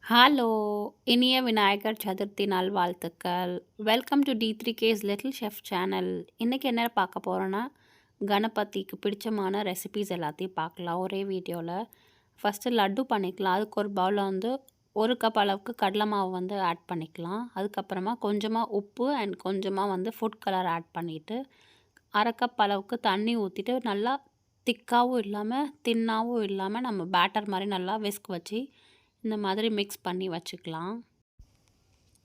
Hello! இனிய விநாயகர் சதுர்த்தி நல்வாழ்த்துக்கள். Welcome to D3K's little chef channel. இன்னைக்கு என்ன பார்க்க போறோம்னா, கணபதிக்கு பிடிச்சமான ரெசிபீஸ் எல்லாத்தையும் பார்க்கலாம் ஒரே வீடியோல. ஃபர்ஸ்ட்டு லட்டு பண்ணிக்கலாம். அதுக்கு ஒரு பவுல்ல வந்து 1 கப் அளவுக்கு கடலை மாவு வந்து ஆட் பண்ணிக்கலாம். அதுக்கப்புறமா கொஞ்சமா உப்பு அண்ட் கொஞ்சமா வந்து ஃபுட் கலர் ஆட் பண்ணிட்டு, 1/2 கப் அளவுக்கு தண்ணி ஊத்திட்டு நல்லா திக்காவும் இல்லாம, தின்னாவும் இல்லாம நம்ம பேட்டர் மாரி நல்லா விஸ்க் வச்சு இந்த மாதிரி மிக்ஸ் பண்ணி வச்சுக்கலாம்.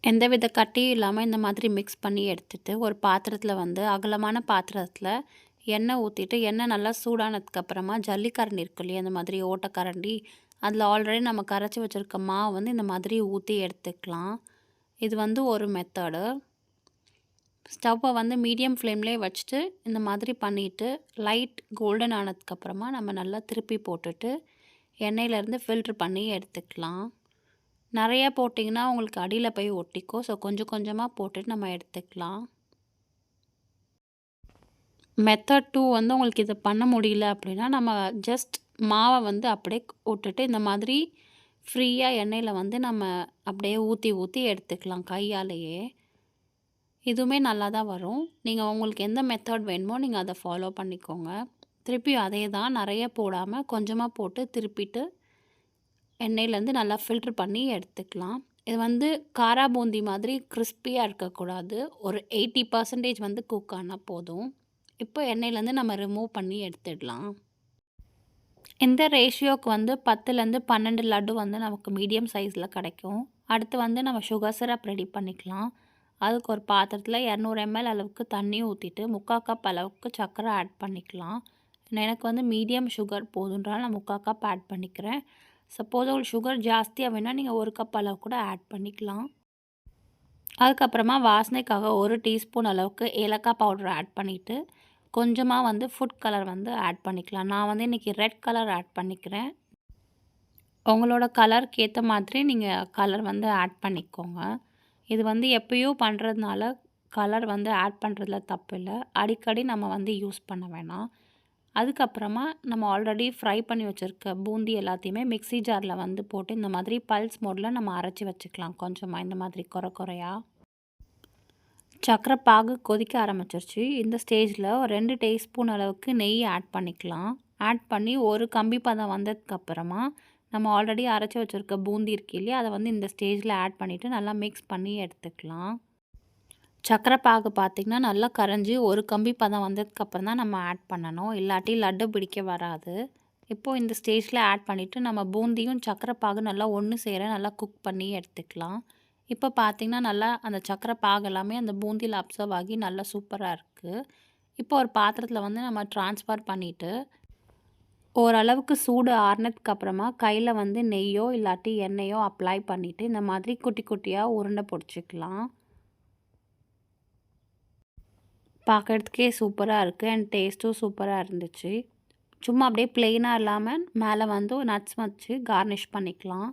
எந்தவித கட்டியும் இல்லாமல் இந்த மாதிரி மிக்ஸ் பண்ணி எடுத்துட்டு ஒரு பாத்திரத்தில் வந்து அகலமான பாத்திரத்தில் எண்ணெய் ஊற்றிட்டு எண்ணெய் நல்லா சூடானதுக்கப்புறமா ஜல்லிக்கரண்டி இருக்கு இல்லையா, இந்த மாதிரி ஓட்டக்கரண்டி அதில் ஆல்ரெடி நம்ம கரைச்சி வச்சுருக்க மாவு வந்து இந்த மாதிரி ஊற்றி எடுத்துக்கலாம். இது வந்து ஒரு மெத்தடு. ஸ்டவ்வை வந்து மீடியம் ஃப்ளேம்லேயே வச்சுட்டு இந்த மாதிரி பண்ணிவிட்டு லைட் கோல்டன் ஆனதுக்கப்புறமா நம்ம நல்லா திருப்பி போட்டுட்டு எண்ணெயிலேருந்து ஃபில்ட்ரு பண்ணி எடுத்துக்கலாம். நிறையா போட்டிங்கன்னா உங்களுக்கு அடியில் போய் ஒட்டிக்கும். ஸோ கொஞ்சம் கொஞ்சமாக போட்டுட்டு நம்ம எடுத்துக்கலாம். மெத்தட் 2 வந்து உங்களுக்கு இதை பண்ண முடியல அப்படின்னா, நம்ம ஜஸ்ட் மாவை வந்து அப்படியே விட்டுட்டு இந்த மாதிரி ஃப்ரீயாக எண்ணெயில் வந்து நம்ம அப்படியே ஊற்றி ஊற்றி எடுத்துக்கலாம் கையாலேயே. இதுவுமே நல்லா தான் வரும். நீங்கள் உங்களுக்கு எந்த மெத்தட் வேணுமோ நீங்கள் அதை ஃபாலோ பண்ணிக்கோங்க. திருப்பி அதே தான், நிறைய போடாமல் கொஞ்சமாக போட்டு திருப்பிட்டு எண்ணெயிலேருந்து நல்லா ஃபில்ட்ரு பண்ணி எடுத்துக்கலாம். இது வந்து காரா பூந்தி மாதிரி கிறிஸ்பியாக இருக்கக்கூடாது. ஒரு 80% வந்து குக் ஆனால் போதும். இப்போ எண்ணெயிலேருந்து நம்ம ரிமூவ் பண்ணி எடுத்துடலாம். இந்த ரேஷியோக்கு வந்து 10லேருந்து 12 லட்டு வந்து நமக்கு மீடியம் சைஸில் கிடைக்கும். அடுத்து வந்து நம்ம சுகர் சிரப் ரெடி பண்ணிக்கலாம். அதுக்கு ஒரு பாத்திரத்தில் 200 ml அளவுக்கு தண்ணி ஊற்றிட்டு 3/4 கப் அளவுக்கு சர்க்கரை ஆட் பண்ணிக்கலாம். எனக்கு வந்து மீடியம் சுகர் போதுன்றால் நான் 3/4 கப் ஆட் பண்ணிக்கிறேன். சப்போஸ் உங்களுக்கு சுகர் ஜாஸ்தியாக வேணால் நீங்கள் 1 கப் அளவு கூட ஆட் பண்ணிக்கலாம். அதுக்கப்புறமா வாசனைக்காக 1 டீஸ்பூன் அளவுக்கு ஏலக்காய் பவுடர் ஆட் பண்ணிவிட்டு கொஞ்சமாக வந்து ஃபுட் கலர் வந்து ஆட் பண்ணிக்கலாம். நான் வந்து இன்றைக்கி ரெட் கலர் ஆட் பண்ணிக்கிறேன். உங்களோட கலருக்கு ஏற்ற மாதிரி நீங்கள் கலர் வந்து ஆட் பண்ணிக்கோங்க. இது வந்து எப்பயோ பண்ணுறதுனால கலர் வந்து ஆட் பண்ணுறதுல தப்பு இல்லை. அடிக்கடி நம்ம வந்து யூஸ் பண்ண வேணாம். அதுக்கப்புறமா நம்ம ஆல்ரெடி ஃப்ரை பண்ணி வச்சுருக்க பூந்தி எல்லாத்தையுமே மிக்ஸி ஜாரில் வந்து போட்டு இந்த மாதிரி பல்ஸ் மோடில் நம்ம அரைச்சி வச்சுக்கலாம். கொஞ்சமாக இந்த மாதிரி குறையா சர்க்கரை பாகு கொதிக்க ஆரம்பிச்சிருச்சு. இந்த ஸ்டேஜில் ஒரு 2 டீஸ்பூன் அளவுக்கு நெய் ஆட் பண்ணிக்கலாம். ஆட் பண்ணி ஒரு கம்பி பதம் வந்ததுக்கப்புறமா நம்ம ஆல்ரெடி அரைச்சி வச்சுருக்க பூந்தி இருக்கு இல்லையா, அதை வந்து இந்த ஸ்டேஜில் ஆட் பண்ணிவிட்டு நல்லா மிக்ஸ் பண்ணி எடுத்துக்கலாம். சர்க்கரை பாகு பார்த்திங்கன்னா நல்லா கரைஞ்சி ஒரு கம்பி பதம் வந்ததுக்கப்புறம் தான் நம்ம ஆட் பண்ணணும். இல்லாட்டி லட்டு பிடிக்க வராது. இப்போது இந்த ஸ்டேஜில் ஆட் பண்ணிவிட்டு நம்ம பூந்தியும் சர்க்கரை பாகு நல்லா ஒன்று சேர நல்லா குக் பண்ணி எடுத்துக்கலாம். இப்போ பார்த்திங்கன்னா நல்லா அந்த சர்க்கரை பாகு எல்லாமே அந்த பூந்தியில் அப்சர்வ் ஆகி நல்லா சூப்பராக இருக்குது. இப்போ ஒரு பாத்திரத்தில் வந்து நம்ம ட்ரான்ஸ்ஃபர் பண்ணிவிட்டு ஓரளவுக்கு சூடு ஆறுனதுக்கப்புறமா கையில் வந்து நெய்யோ இல்லாட்டி எண்ணெயோ அப்ளை பண்ணிவிட்டு இந்த மாதிரி குட்டி குட்டியாக உருண்டை பிடிச்சிக்கலாம். பார்க்குறதுக்கே சூப்பராக இருக்குது அண்ட் டேஸ்ட்டும் சூப்பராக இருந்துச்சு. சும்மா அப்படியே ப்ளெயினாக இல்லாமல் மேலே வந்து நட்ஸ் வச்சு கார்னிஷ் பண்ணிக்கலாம்.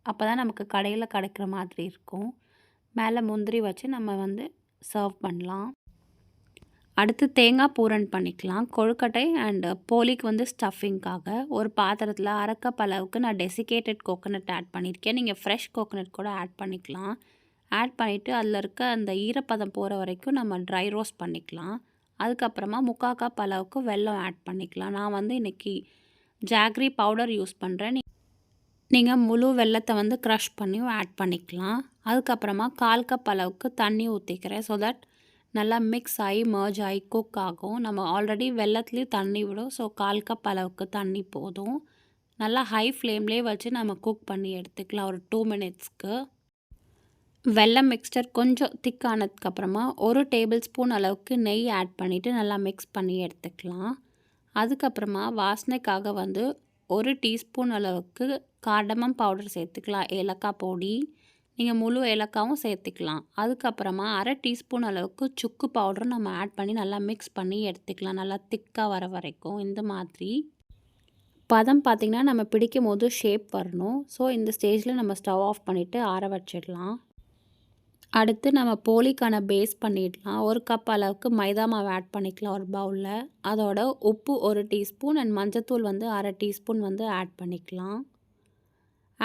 அப்போ தான் நமக்கு கடையில் கிடைக்கிற மாதிரி இருக்கும். மேலே முந்திரி வச்சு நம்ம வந்து சர்வ் பண்ணலாம். அடுத்து தேங்காய் பூரண் பண்ணிக்கலாம். கொழுக்கட்டை அண்ட் போலிக்கு வந்து ஸ்டஃபிங்காக ஒரு பாத்திரத்தில் 1/2 கப் அளவுக்கு நான் டெசிகேட்டட் கோகோனட் ஆட் பண்ணியிருக்கேன். நீங்கள் ஃப்ரெஷ் கோகோனட் கூட ஆட் பண்ணிக்கலாம். ஆட் பண்ணிவிட்டு அதில் இருக்க அந்த ஈரப்பதம் போகிற வரைக்கும் நம்ம ட்ரை ரோஸ்ட் பண்ணிக்கலாம். அதுக்கப்புறமா 3/4 கப் அளவுக்கு வெல்லம் ஆட் பண்ணிக்கலாம். நான் வந்து இன்றைக்கி ஜாக்ரி பவுடர் யூஸ் பண்ணுறேன். நீங்கள் முழு வெல்லத்தை வந்து க்ரஷ் பண்ணியும் ஆட் பண்ணிக்கலாம். அதுக்கப்புறமா 1/4 கப் அளவுக்கு தண்ணி ஊற்றிக்கிறேன். ஸோ தட் நல்லா மிக்ஸ் ஆகி மர்ஜ் ஆகி குக் ஆகும். நம்ம ஆல்ரெடி வெல்லத்துலேயும் தண்ணி விடும். ஸோ 1/4 கப் அளவுக்கு தண்ணி போதும். நல்லா ஹை ஃப்ளேம்லேயே வச்சு நம்ம குக் பண்ணி எடுத்துக்கலாம் ஒரு 2 மினிட்ஸ்க்கு. வெல்லம் மிக்ஸ்சர் கொஞ்சம் திக் ஆனதுக்கப்புறமா 1 டேபிள் ஸ்பூன் அளவுக்கு நெய் ஆட் பண்ணிவிட்டு நல்லா மிக்ஸ் பண்ணி எடுத்துக்கலாம். அதுக்கப்புறமா வாசனைக்காக வந்து 1 டீஸ்பூன் அளவுக்கு கார்டமம் பவுடர் சேர்த்துக்கலாம். ஏலக்காய் பொடி நீங்கள் முழு ஏலக்காவும் சேர்த்துக்கலாம். அதுக்கப்புறமா 1/2 டீஸ்பூன் அளவுக்கு சுக்கு பவுடரும் நம்ம ஆட் பண்ணி நல்லா மிக்ஸ் பண்ணி எடுத்துக்கலாம். நல்லா திக்காக வர வரைக்கும் இந்த மாதிரி பதம் பார்த்திங்கன்னா நம்ம பிடிக்கும் போது ஷேப் வரணும். ஸோ இந்த ஸ்டேஜில் நம்ம ஸ்டவ் ஆஃப் பண்ணிவிட்டு ஆற வச்சிடலாம். அடுத்து நம்ம போலிக்கான பேஸ் பண்ணிடலாம். 1 கப் அளவுக்கு மைதா மாவு ஆட் பண்ணிக்கலாம் ஒரு பவுலில். அதோட உப்பு 1 டீஸ்பூன் அண்ட் மஞ்சத்தூள் வந்து 1/2 டீஸ்பூன் வந்து ஆட் பண்ணிக்கலாம்.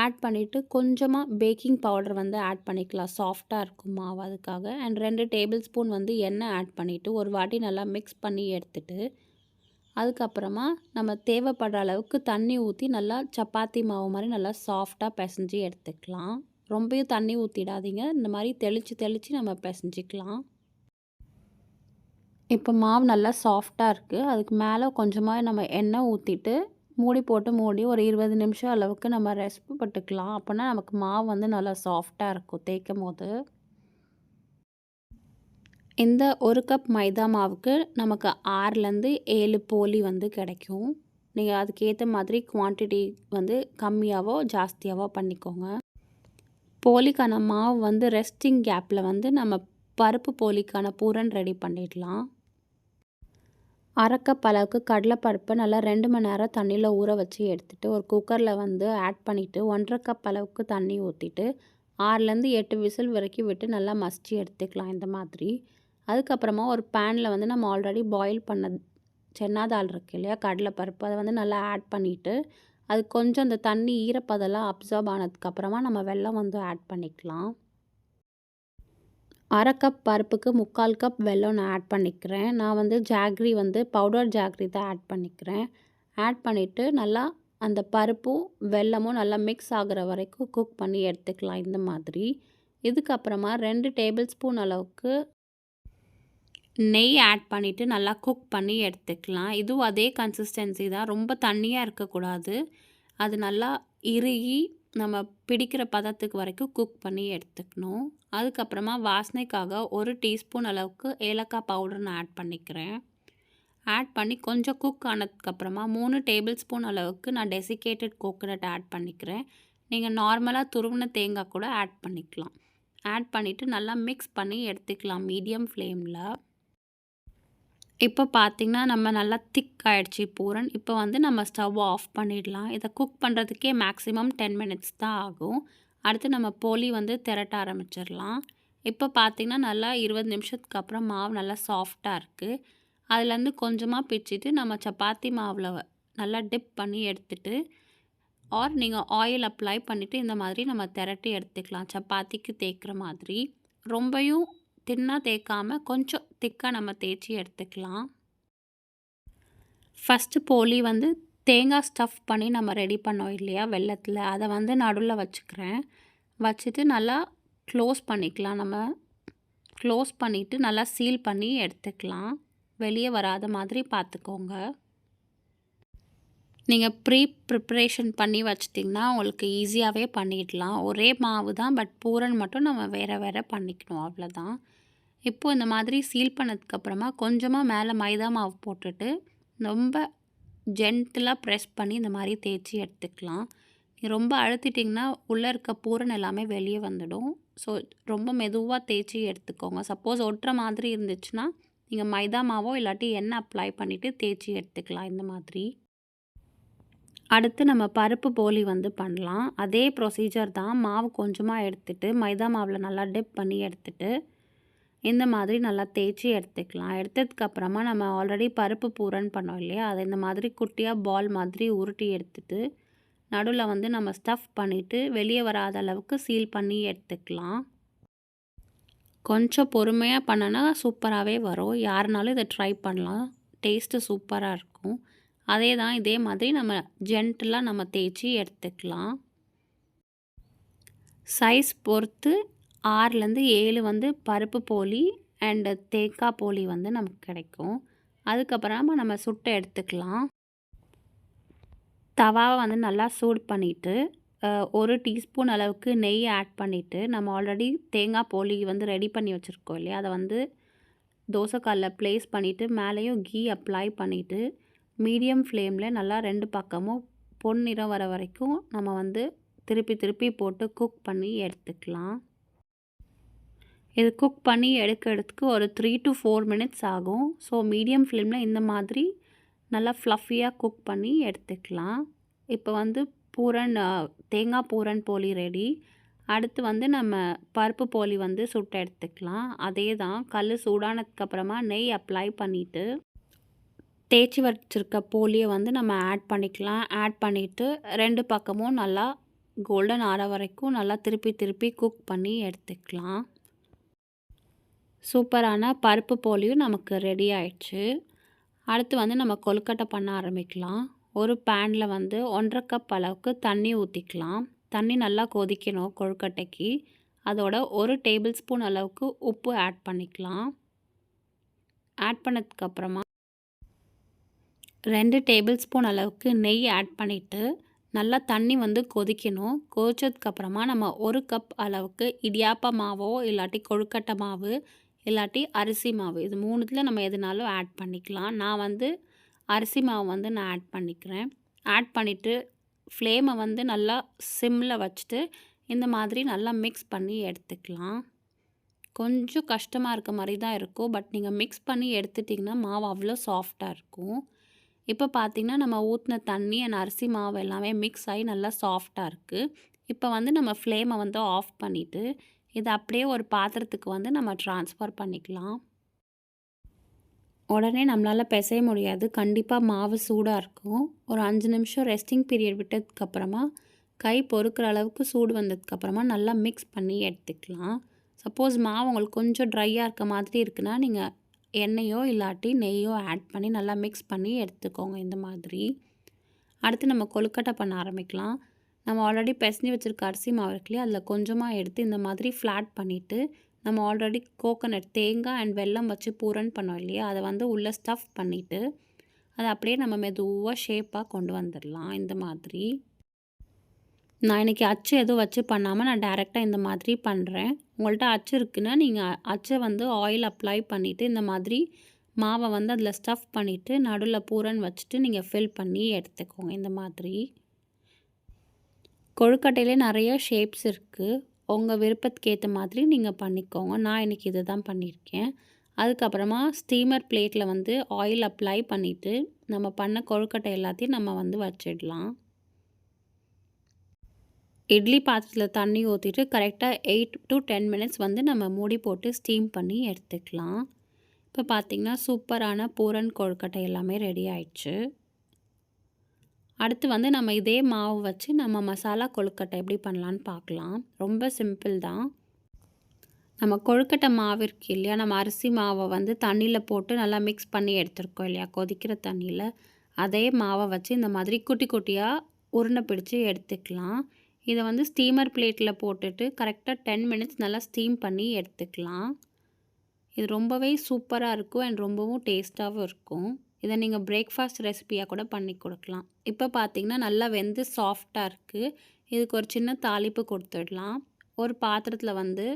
ஆட் பண்ணிவிட்டு கொஞ்சமாக பேக்கிங் பவுடர் வந்து ஆட் பண்ணிக்கலாம். சாஃப்டாக இருக்கும் மாவு அதுக்காக. அண்ட் 2 டேபிள் ஸ்பூன் வந்து எண்ணெய் ஆட் பண்ணிவிட்டு ஒரு வாட்டி நல்லா மிக்ஸ் பண்ணி எடுத்துட்டு, அதுக்கப்புறமா நம்ம தேவைப்படுற அளவுக்கு தண்ணி ஊற்றி நல்லா சப்பாத்தி மாவு மாதிரி நல்லா சாஃப்டாக பிசைஞ்சு எடுத்துக்கலாம். ரொம்பவும் தண்ணி ஊற்றிடாதீங்க. இந்த மாதிரி தெளித்து தெளித்து நம்ம பிசைஞ்சிக்கலாம். இப்போ மாவு நல்லா சாஃப்டாக இருக்குது. அதுக்கு மேலே கொஞ்சமாக நம்ம எண்ணெய் ஊற்றிட்டு மூடி போட்டு மூடி ஒரு 20 நிமிஷம் அளவுக்கு நம்ம ரெஸ்ட் பட்டுக்கலாம். அப்போனா நமக்கு மாவு வந்து நல்லா சாஃப்டாக இருக்கும் தேய்க்கும் போது. இந்த 1 கப் மைதா மாவுக்கு நமக்கு 6லேருந்து 7 போலி வந்து கிடைக்கும். நீங்கள் அதுக்கேற்ற மாதிரி குவான்டிட்டி வந்து கம்மியாகவோ ஜாஸ்தியாகவோ பண்ணிக்கோங்க. போலிக்கான மாவு வந்து ரெஸ்டிங் கேப்பில் வந்து நம்ம பருப்பு போலிக்கான பூரண் ரெடி பண்ணிடலாம். 1/2 கப் அளவுக்கு கடலைப்பருப்பை நல்லா 2 மணி நேரம் தண்ணியில் ஊற வச்சு எடுத்துகிட்டு ஒரு குக்கரில் வந்து ஆட் பண்ணிவிட்டு 1/2 கப் அளவுக்கு தண்ணி ஊற்றிட்டு 6லேருந்து 8 விசில் வரைக்கும் விட்டு நல்லா மசிச்சு எடுத்துக்கலாம் இந்த மாதிரி. அதுக்கப்புறமா ஒரு பேனில் வந்து நம்ம ஆல்ரெடி பாயில் பண்ண சென்னா தால் இருக்கு இல்லையா, கடலைப்பருப்பு, அதை வந்து நல்லா ஆட் பண்ணிவிட்டு அது கொஞ்சம் அந்த தண்ணி ஈரப்பதெல்லாம் அப்சார்ப் ஆனதுக்கப்புறமா நம்ம வெல்லம் வந்து ஆட் பண்ணிக்கலாம். 1/2 கப் பருப்புக்கு 3/4 கப் வெல்லம் நான் ஆட் பண்ணிக்கிறேன். நான் வந்து ஜாக்ரி வந்து பவுடர் ஜாக்ரி தான் ஆட் பண்ணிக்கிறேன். ஆட் பண்ணிவிட்டு நல்லா அந்த பருப்பும் வெல்லமும் நல்லா மிக்ஸ் ஆகிற வரைக்கும் குக் பண்ணி எடுத்துக்கலாம் இந்த மாதிரி. இதுக்கப்புறமா 2 டேபிள் ஸ்பூன் அளவுக்கு நெய் ஆட் பண்ணிவிட்டு நல்லா குக் பண்ணி எடுத்துக்கலாம். இதுவும் அதே கன்சிஸ்டன்சி தான். ரொம்ப தண்ணியாக இருக்கக்கூடாது. அது நல்லா இறுகி நம்ம பிடிக்கிற பதத்துக்கு வரைக்கும் குக் பண்ணி எடுத்துக்கணும். அதுக்கப்புறமா வாசனைக்காக 1 டீஸ்பூன் அளவுக்கு ஏலக்காய் பவுடர் நான் ஆட் பண்ணிக்கிறேன். ஆட் பண்ணி கொஞ்சம் குக் ஆனதுக்கப்புறமா 3 டேபிள் ஸ்பூன் அளவுக்கு நான் டெசிகேட்டட் கோகோனட் ஆட் பண்ணிக்கிறேன். நீங்கள் நார்மலாக துருவின தேங்காய் கூட ஆட் பண்ணிக்கலாம். ஆட் பண்ணிவிட்டு நல்லா மிக்ஸ் பண்ணி எடுத்துக்கலாம் மீடியம் ஃப்ளேமில். இப்போ பார்த்திங்கன்னா நம்ம நல்லா திக் ஆகிடுச்சி பூரண். இப்போ வந்து நம்ம ஸ்டவ் ஆஃப் பண்ணிடலாம். இதை குக் பண்ணுறதுக்கே மேக்ஸிமம் 10 மினிட்ஸ் தான் ஆகும். அடுத்து நம்ம போலி வந்து திரட்ட ஆரம்பிச்சிடலாம். இப்போ பார்த்திங்கன்னா நல்லா 20 நிமிஷத்துக்கு அப்புறம் மாவு நல்லா சாஃப்டாக இருக்குது. அதுலேருந்து கொஞ்சமாக பிச்சுட்டு நம்ம சப்பாத்தி மாவில் நல்லா டிப் பண்ணி எடுத்துட்டு நீங்கள் ஆயில் அப்ளை பண்ணிவிட்டு இந்த மாதிரி நம்ம திரட்டி எடுத்துக்கலாம். சப்பாத்திக்கு தேய்க்கிற மாதிரி ரொம்பவும் தின்னாக தேய்க்காமல் கொஞ்சம் திக்காக நம்ம தேய்ச்சி எடுத்துக்கலாம். ஃபஸ்ட்டு போலி வந்து தேங்காய் ஸ்டஃப் பண்ணி நம்ம ரெடி பண்ணோம் இல்லையா வெல்லத்தில், அதை வந்து நடுவில் வச்சுக்கிறேன். வச்சுட்டு நல்லா க்ளோஸ் பண்ணிக்கலாம். நம்ம க்ளோஸ் பண்ணிவிட்டு நல்லா சீல் பண்ணி எடுத்துக்கலாம். வெளியே வராத மாதிரி பார்த்துக்கோங்க. நீங்கள் ப்ரிப்ரேஷன் பண்ணி வச்சிட்டிங்கன்னா உங்களுக்கு ஈஸியாகவே பண்ணிடலாம். ஒரே மாவு தான், பட் பூரண் மட்டும் நம்ம வேறு வேறு பண்ணிக்கணும், அவ்வளோதான். இப்போது இந்த மாதிரி சீல் பண்ணதுக்கப்புறமா கொஞ்சமாக மேலே மைதா மாவு போட்டுட்டு ரொம்ப ஜென்டிலாக ப்ரெஸ் பண்ணி இந்த மாதிரி தேய்ச்சி எடுத்துக்கலாம். ரொம்ப அழுத்திட்டிங்கன்னா உள்ளே இருக்க பூரண் எல்லாமே வெளியே வந்துடும். ஸோ ரொம்ப மெதுவாக தேய்ச்சி எடுத்துக்கோங்க. சப்போஸ் ஒட்டுற மாதிரி இருந்துச்சுன்னா நீங்கள் மைதா மாவோ இல்லாட்டி எண்ணெய் அப்ளை பண்ணிவிட்டு தேய்ச்சி எடுத்துக்கலாம் இந்த மாதிரி. அடுத்து நம்ம பருப்பு போலி வந்து பண்ணலாம். அதே ப்ரொசீஜர் தான். மாவு கொஞ்சமாக எடுத்துகிட்டு மைதா மாவில் நல்லா டிப் பண்ணி எடுத்துகிட்டு இந்த மாதிரி நல்லா தேய்ச்சி எடுத்துக்கலாம். எடுத்ததுக்கப்புறமா நம்ம ஆல்ரெடி பருப்பு பூரண் பண்ணோம் இல்லையா, அதை இந்த மாதிரி குட்டியாக பால் மாதிரி உருட்டி எடுத்துட்டு நடுவில் வந்து நம்ம ஸ்டஃப் பண்ணிவிட்டு வெளியே வராத அளவுக்கு சீல் பண்ணி எடுத்துக்கலாம். கொஞ்சம் பொறுமையாக பண்ணனா சூப்பராகவே வரும். யாருனாலும் இதை ட்ரை பண்ணலாம். டேஸ்ட்டு சூப்பராக இருக்கும். அதே தான் இதே மாதிரி நம்ம ஜென்டிலாக நம்ம தேய்ச்சி எடுத்துக்கலாம். சைஸ் பொறுத்து 6லேருந்து 7 வந்து பருப்பு போலி அண்டு தேங்காய் போலி வந்து நமக்கு கிடைக்கும். அதுக்கப்புறமா நம்ம சுட்டு எடுத்துக்கலாம். தவாவை வந்து நல்லா சூடு பண்ணிவிட்டு 1 டீஸ்பூன் அளவுக்கு நெய் ஆட் பண்ணிவிட்டு நம்ம ஆல்ரெடி தேங்காய் போலி வந்து ரெடி பண்ணி வச்சுருக்கோம் இல்லையா, அதை வந்து தோசைக்கல்லில் ப்ளேஸ் பண்ணிவிட்டு மேலேயும் கீ அப்ளை பண்ணிவிட்டு மீடியம் ஃப்ளேமில் நல்லா 2 பக்கமும் பொன்னிறம் வர வரைக்கும் நம்ம வந்து திருப்பி திருப்பி போட்டு குக் பண்ணி எடுத்துக்கலாம். இது குக் பண்ணி எடுக்கிறதுக்கு ஒரு 3 to 4 மினிட்ஸ் ஆகும். ஸோ மீடியம் ஃப்ளேமில் இந்த மாதிரி நல்லா ஃப்ளஃபியாக குக் பண்ணி எடுத்துக்கலாம். இப்போ வந்து தேங்காய் பூரண் போலி ரெடி. அடுத்து வந்து நம்ம பருப்பு போலி வந்து சுட்டு எடுத்துக்கலாம். அதே தான், கல் சூடானதுக்கப்புறமா நெய் அப்ளை பண்ணிவிட்டு தேய்ச்சி வச்சுருக்க போலியை வந்து நம்ம ஆட் பண்ணிக்கலாம். ஆட் பண்ணிவிட்டு 2 பக்கமும் நல்லா கோல்டன் ஆற வரைக்கும் நல்லா திருப்பி திருப்பி குக் பண்ணி எடுத்துக்கலாம். சூப்பரான பருப்பு போலியும் நமக்கு ரெடி ஆயிடுச்சு. அடுத்து வந்து நம்ம கொழுக்கட்டை பண்ண ஆரம்பிக்கலாம். ஒரு பேனில் வந்து 1½ கப் அளவுக்கு தண்ணி ஊற்றிக்கலாம். தண்ணி நல்லா கொதிக்கணும் கொழுக்கட்டைக்கு. அதோட 1 டேபிள் ஸ்பூன் அளவுக்கு உப்பு ஆட் பண்ணிக்கலாம். ஆட் பண்ணதுக்கப்புறமா 2 டேபிள் ஸ்பூன் அளவுக்கு நெய் ஆட் பண்ணிவிட்டு நல்லா தண்ணி வந்து கொதிக்கணும். கொதிச்சதுக்கப்புறமா நம்ம 1 கப் அளவுக்கு இடியாப்ப மாவோ இல்லாட்டி கொழுக்கட்டை மாவு இல்லாட்டி அரிசி மாவு இது 3த்தில் நம்ம எதுனாலும் ஆட் பண்ணிக்கலாம். நான் வந்து அரிசி மாவு வந்து நான் ஆட் பண்ணிக்கிறேன். ஆட் பண்ணிவிட்டு ஃப்ளேமை வந்து நல்லா சிம்மில் வச்சுட்டு இந்த மாதிரி நல்லா மிக்ஸ் பண்ணி எடுத்துக்கலாம். கொஞ்சம் கஷ்டமாக இருக்க மாதிரி தான் இருக்கும். பட் நீங்கள் மிக்ஸ் பண்ணி எடுத்துட்டிங்கன்னா மாவு அவ்வளோ சாஃப்டாக இருக்கும். இப்போ பார்த்திங்கன்னா நம்ம ஊற்றின தண்ணி அண்ட் அரிசி மாவு எல்லாமே மிக்ஸ் ஆகி நல்லா சாஃப்டாக இருக்குது. இப்போ வந்து நம்ம ஃப்ளேமை வந்து ஆஃப் பண்ணிவிட்டு இதை அப்படியே ஒரு பாத்திரத்துக்கு வந்து நம்ம ட்ரான்ஸ்ஃபர் பண்ணிக்கலாம். உடனே நம்மளால் பிசைய முடியாது. கண்டிப்பாக மாவு சூடாக இருக்கும். ஒரு 5 நிமிஷம் ரெஸ்டிங் பீரியட் விட்டதுக்கப்புறமா கை பொறுக்கிற அளவுக்கு சூடு வந்ததுக்கப்புறமா நல்லா மிக்ஸ் பண்ணி எடுத்துக்கலாம். சப்போஸ் மாவு உங்களுக்கு கொஞ்சம் ட்ரையாக இருக்க மாதிரி இருக்குன்னா நீங்கள் எண்ணெயோ இல்லாட்டி நெய்யோ ஆட் பண்ணி நல்லா மிக்ஸ் பண்ணி எடுத்துக்கோங்க இந்த மாதிரி. அடுத்து நம்ம கொழுக்கட்டை பண்ண ஆரம்பிக்கலாம். நம்ம ஆல்ரெடி பிசைஞ்சு வச்சுருக்க அரிசி மாவு இருக்குல்லையா அதில் கொஞ்சமாக எடுத்து இந்த மாதிரி ஃப்ளாட் பண்ணிவிட்டு நம்ம ஆல்ரெடி கோகோனட் தேங்காய் அண்ட் வெல்லம் வச்சு பூரன் பண்ணோம் இல்லையா அதை வந்து உள்ளே ஸ்டஃப் பண்ணிவிட்டு அதை அப்படியே நம்ம மெதுவாக ஷேப்பாக கொண்டு வந்துடலாம் இந்த மாதிரி. நான் இன்றைக்கி அச்சு எதுவும் வச்சு பண்ணாமல் நான் டைரெக்டாக இந்த மாதிரி பண்ணுறேன். உங்கள்கிட்ட அச்சு இருக்குன்னா நீங்கள் அச்சை வந்து ஆயில் அப்ளை பண்ணிவிட்டு இந்த மாதிரி மாவை வந்து அதில் ஸ்டஃப் பண்ணிவிட்டு நடுவில் பூரன் வச்சுட்டு நீங்கள் ஃபில் பண்ணி எடுத்துக்கோங்க இந்த மாதிரி. கொழுக்கட்டையிலே நிறைய ஷேப்ஸ் இருக்குது. உங்கள் விருப்பத்துக்கு ஏற்ற மாதிரி நீங்கள் பண்ணிக்கோங்க. நான் இன்றைக்கி இதை தான் பண்ணியிருக்கேன். அதுக்கப்புறமா ஸ்டீமர் பிளேட்டில் வந்து ஆயில் அப்ளை பண்ணிவிட்டு நம்ம பண்ண கொழுக்கட்டை எல்லாத்தையும் நம்ம வந்து வச்சிடலாம். இட்லி பாத்திரத்தில் தண்ணி ஊற்றிட்டு கரெக்டாக 8 to 10 மினிட்ஸ் வந்து நம்ம மூடி போட்டு ஸ்டீம் பண்ணி எடுத்துக்கலாம். இப்போ பார்த்திங்கன்னா சூப்பரான பூரன் கொழுக்கட்டை எல்லாமே ரெடி ஆயிடுச்சு. அடுத்து வந்து நம்ம இதே மாவு வச்சு நம்ம மசாலா கொழுக்கட்டை எப்படி பண்ணலான்னு பார்க்கலாம். ரொம்ப சிம்பிள் தான். நம்ம கொழுக்கட்டை மாவு இருக்கு இல்லையா நம்ம அரிசி மாவை வந்து தண்ணியில் போட்டு நல்லா மிக்ஸ் பண்ணி எடுத்துருக்கோம் இல்லையா கொதிக்கிற தண்ணியில் அதே மாவை வச்சு இந்த மாதிரி குட்டி குட்டியாக உருண்டை பிடிச்சி எடுத்துக்கலாம். இதை வந்து ஸ்டீமர் பிளேட்டில் போட்டுட்டு கரெக்டாக 10 மினிட்ஸ் நல்லா ஸ்டீம் பண்ணி எடுத்துக்கலாம். இது ரொம்பவே சூப்பராக இருக்கும் அண்ட் ரொம்பவும் டேஸ்ட்டாகவும் இருக்கும். இதை நீங்கள் பிரேக்ஃபாஸ்ட் ரெசிபியாக கூட பண்ணி கொடுக்கலாம். இப்போ பார்த்திங்கன்னா நல்லா வெந்து சாஃப்டாக இருக்குது. இதுக்கு ஒரு சின்ன தாளிப்பு கொடுத்துடலாம். ஒரு பாத்திரத்தில் வந்து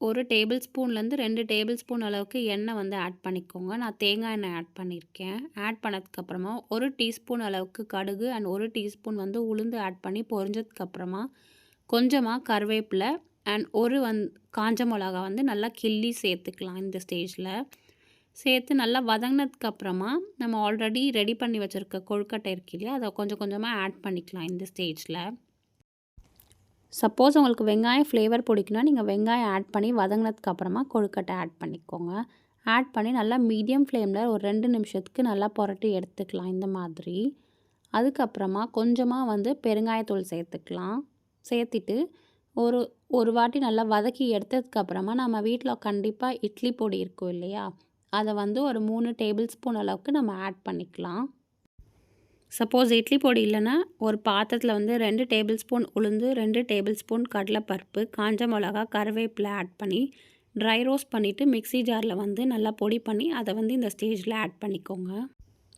1 டேபிள் ஸ்பூன்லேருந்து 2 டேபிள் ஸ்பூன் அளவுக்கு எண்ணெய் வந்து ஆட் பண்ணிக்கோங்க. நான் தேங்காய் எண்ணெய் ஆட் பண்ணியிருக்கேன். ஆட் பண்ணதுக்கப்புறமா 1 டீஸ்பூன் அளவுக்கு கடுகு அண்ட் 1 டீஸ்பூன் வந்து உளுந்து ஆட் பண்ணி பொரிஞ்சதுக்கப்புறமா கொஞ்சமாக கருவேப்பிலை அண்ட் ஒரு காஞ்ச மிளகா வந்து நல்லா கிள்ளி சேர்த்துக்கலாம். இந்த ஸ்டேஜில் சேர்த்து நல்லா வதங்கினதுக்கப்புறமா நம்ம ஆல்ரெடி ரெடி பண்ணி வச்சுருக்க கொழுக்கட்டை இருக்கு இல்லையா அதை கொஞ்சம் கொஞ்சமாக ஆட் பண்ணிக்கலாம் இந்த ஸ்டேஜில். சப்போஸ் உங்களுக்கு வெங்காயம் ஃப்ளேவர் பிடிக்குன்னா நீங்கள் வெங்காயம் ஆட் பண்ணி வதங்கினதுக்கப்புறமா கொழுக்கட்டை ஆட் பண்ணிக்கோங்க. ஆட் பண்ணி நல்லா மீடியம் ஃப்ளேமில் ஒரு 2 நிமிஷத்துக்கு நல்லா புரட்டி எடுத்துக்கலாம் இந்த மாதிரி. அதுக்கப்புறமா கொஞ்சமாக வந்து பெருங்காயத்தூள் சேர்த்துக்கலாம். சேர்த்துட்டு ஒரு வாட்டி நல்லா வதக்கி எடுத்ததுக்கப்புறமா நம்ம வீட்டில் கண்டிப்பாக இட்லி பொடி இருக்கும் இல்லையா அதை வந்து ஒரு 3 டேபிள் ஸ்பூன் அளவுக்கு நம்ம ஆட் பண்ணிக்கலாம். சப்போஸ் இட்லி பொடி இல்லைன்னா ஒரு பாத்திரத்தில் வந்து 2 டேபிள் ஸ்பூன் உளுந்து 2 டேபிள் ஸ்பூன் கடலைப்பருப்பு காஞ்ச மிளகா கருவேப்பிலை ஆட் பண்ணி ட்ரை ரோஸ்ட் பண்ணிவிட்டு மிக்ஸி ஜாரில் வந்து நல்லா பொடி பண்ணி அதை வந்து இந்த ஸ்டேஜில் ஆட் பண்ணிக்கோங்க.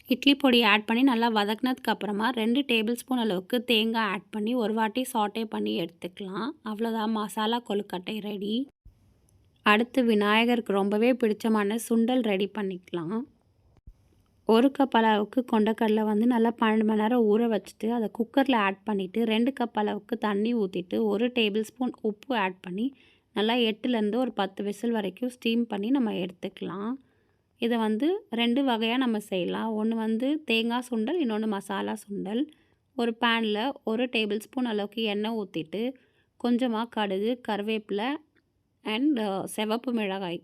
இட்லி பொடி ஆட் பண்ணி நல்லா வதக்கினதுக்கப்புறமா 2 டேபிள் ஸ்பூன் அளவுக்கு தேங்காய் ஆட் பண்ணி ஒரு வாட்டி சாட்டே பண்ணி எடுத்துக்கலாம். அவ்வளோதான் மசாலா கொழுக்கட்டை ரெடி. அடுத்து விநாயகருக்கு ரொம்பவே பிடிச்சமான சுண்டல் ரெடி பண்ணிக்கலாம். 1 கப் அளவுக்கு கொண்டக்கடலை வந்து நல்லா 12 மணி நேரம் ஊற வச்சுட்டு அதை குக்கரில் ஆட் பண்ணிவிட்டு 2 கப் அளவுக்கு தண்ணி ஊற்றிட்டு 1 டேபிள் ஸ்பூன் உப்பு ஆட் பண்ணி நல்லா 8லேருந்து ஒரு 10 விசில் வரைக்கும் ஸ்டீம் பண்ணி நம்ம எடுத்துக்கலாம். இதை வந்து 2 வகையாக நம்ம செய்யலாம். ஒன்று வந்து தேங்காய் சுண்டல், இன்னொன்று மசாலா சுண்டல். ஒரு பேனில் 1 டேபிள் ஸ்பூன் அளவுக்கு எண்ணெய் ஊற்றிட்டு கொஞ்சமாக கடுகு கருவேப்பிலை அண்ட் சிவப்பு மிளகாய்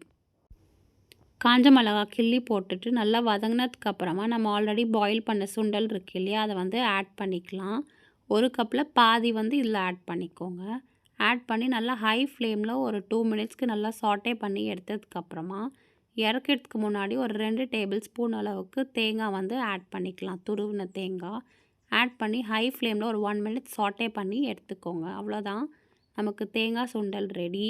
காஞ்ச மிளகா கிள்ளி போட்டுட்டு நல்லா வதங்கினதுக்கப்புறமா நம்ம ஆல்ரெடி பாயில் பண்ண சுண்டல் இருக்கு இல்லையா அதை வந்து ஆட் பண்ணிக்கலாம். 1 கப்பில் பாதி வந்து இதில் ஆட் பண்ணிக்கோங்க. ஆட் பண்ணி நல்லா ஹை ஃப்ளேமில் ஒரு 2 மினிட்ஸ்க்கு நல்லா சாட்டே பண்ணி எடுத்ததுக்கப்புறமா இறக்கிறதுக்கு முன்னாடி ஒரு 2 டேபிள் ஸ்பூன் அளவுக்கு தேங்காய் வந்து ஆட் பண்ணிக்கலாம். துருவின தேங்காய் ஆட் பண்ணி ஹை ஃப்ளேமில் ஒரு 1 மினிட் சாட்டே பண்ணி எடுத்துக்கோங்க. அவ்வளோதான், நமக்கு தேங்காய் சுண்டல் ரெடி.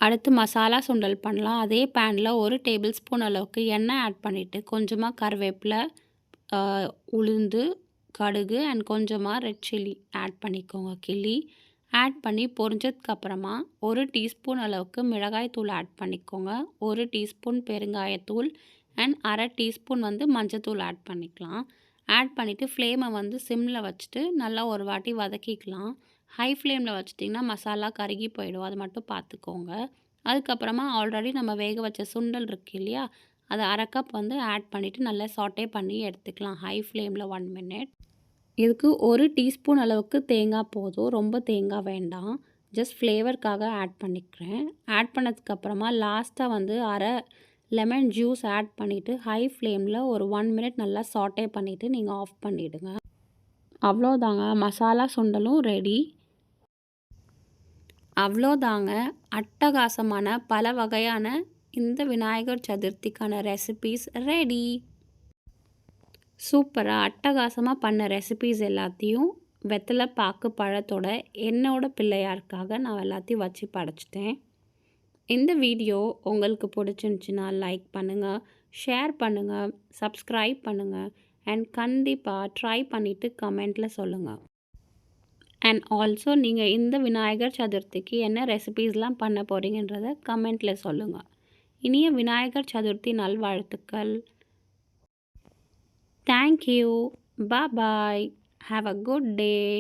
அடுத்து மசாலா சுண்டல் பண்ணலாம். அதே பேனில் 1 டேபிள் ஸ்பூன் அளவுக்கு எண்ணெய் ஆட் பண்ணிவிட்டு கொஞ்சமாக கருவேப்பிலை, உளுந்து, கடுகு அண்ட் கொஞ்சமாக ரெட் சில்லி ஆட் பண்ணிக்கோங்க. கிள்ளி ஆட் பண்ணி பொரிஞ்சதுக்கப்புறமா 1 டீஸ்பூன் அளவுக்கு மிளகாய் தூள் ஆட் பண்ணிக்கோங்க. 1 டீஸ்பூன் பெருங்காயத்தூள் அண்ட் அரை டீஸ்பூன் வந்து மஞ்சத்தூள் ஆட் பண்ணிக்கலாம். ஆட் பண்ணிவிட்டு ஃப்ளேமை வந்து சிம்மில் வச்சுட்டு நல்லா ஒரு வாட்டி வதக்கிக்கலாம். ஹை ஃப்ளேமில் வச்சிட்டிங்கன்னா மசாலா கருகி போயிடும், அது மட்டும் பார்த்துக்கோங்க. அதுக்கப்புறமா ஆல்ரெடி நம்ம வேக வச்ச சுண்டல் இருக்கு இல்லையா, அதை அரை கப் வந்து ஆட் பண்ணிவிட்டு நல்லா சாட்டே பண்ணி எடுத்துக்கலாம் ஹை ஃப்ளேமில் 1 மினிட். இதுக்கு 1 டீஸ்பூன் அளவுக்கு தேங்காய் போதும், ரொம்ப தேங்காய் வேண்டாம். ஜஸ்ட் ஃப்ளேவருக்காக ஆட் பண்ணிக்கிறேன். ஆட் பண்ணதுக்கப்புறமா லாஸ்ட்டாக வந்து அரை லெமன் ஜூஸ் ஆட் பண்ணிவிட்டு ஹை ஃப்ளேமில் ஒரு 1 மினிட் நல்லா சாட்டே பண்ணிவிட்டு நீங்கள் ஆஃப் பண்ணிவிடுங்க. அவ்வளோதாங்க, மசாலா சுண்டலும் ரெடி. அவ்வளோதாங்க, அட்டகாசமான பல வகையான இந்த விநாயகர் சதுர்த்திக்கான ரெசிபீஸ் ரெடி. சூப்பராக அட்டகாசமாக பண்ண ரெசிபீஸ் எல்லாத்தையும் வெத்தலை பாக்கு பழத்தோட என்னோட பிள்ளையாருக்காக நான் எல்லாத்தையும் வச்சு படைச்சிட்டேன். இந்த வீடியோ உங்களுக்கு பிடிச்சிருந்துச்சின்னா லைக் பண்ணுங்கள், ஷேர் பண்ணுங்கள், சப்ஸ்கிரைப் பண்ணுங்கள் அண்ட் கண்டிப்பாக ட்ரை பண்ணிவிட்டு கமெண்ட்டில் சொல்லுங்கள். அண்ட் ஆல்சோ நீங்கள் இந்த விநாயகர் சதுர்த்திக்கு என்ன ரெசிபீஸ்லாம் பண்ண போகிறீங்கன்றதை கமெண்ட்டில் சொல்லுங்கள். இனிய விநாயகர் சதுர்த்தி நல்வாழ்த்துக்கள். Thank you. Bye bye. Have a good day.